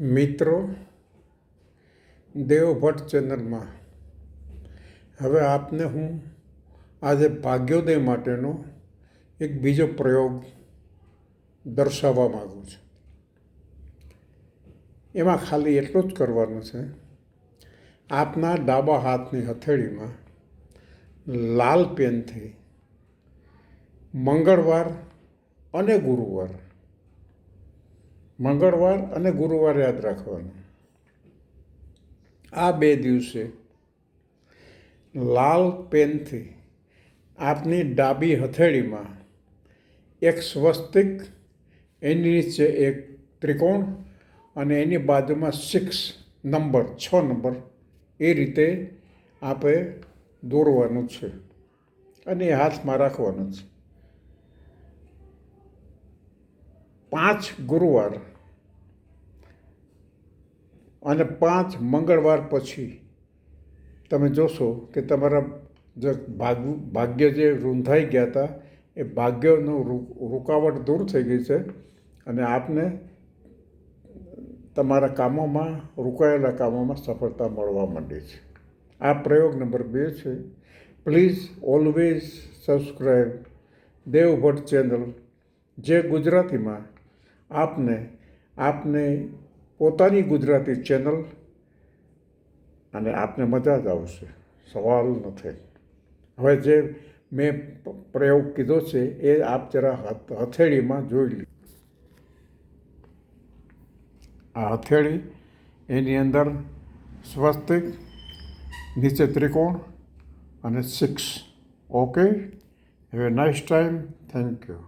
મિત્રો, દેવભટ્ટ ચેનલમાં હવે આપને હું આજે ભાગ્યોદય માટેનો એક બીજો પ્રયોગ દર્શાવવા માગું છું. એમાં ખાલી એટલું જ કરવાનું છે. આપના ડાબા હાથની હથેળીમાં લાલ પેનથી મંગળવાર અને ગુરુવાર યાદ રાખવાનું. આ બે દિવસે લાલ પેનથી આપની ડાબી હથેળીમાં એક સ્વસ્તિક, એની નીચે એક ત્રિકોણ અને એની બાજુમાં 6 નંબર એ રીતે આપણે દોરવાનું છે અને એ હાથમાં રાખવાનું છે. 5 ગુરુવાર અને 5 મંગળવાર પછી તમે જોશો કે તમારા જે ભાગ્ય જે રૂંધાઈ ગયા હતા એ ભાગ્યનું રૂકાવટ દૂર થઈ ગઈ છે અને આપને તમારા કામોમાં, રોકાયેલા કામોમાં સફળતા મળવા માંડી છે. આ પ્રયોગ નંબર 2 છે. પ્લીઝ ઓલવેઝ સબસ્ક્રાઈબ દેવભટ્ટ ચેનલ, જે ગુજરાતીમાં આપને પોતાની ગુજરાતી ચેનલ, અને આપને મજા જ આવશે, સવાલ નથી. હવે જે મેં પ્રયોગ કીધો છે એ આપ જરા હથેળીમાં જોઈ લો. આ હથેળી, એની અંદર સ્વસ્તિક, નીચે ત્રિકોણ અને 6. Okay, have a nice time. Thank you.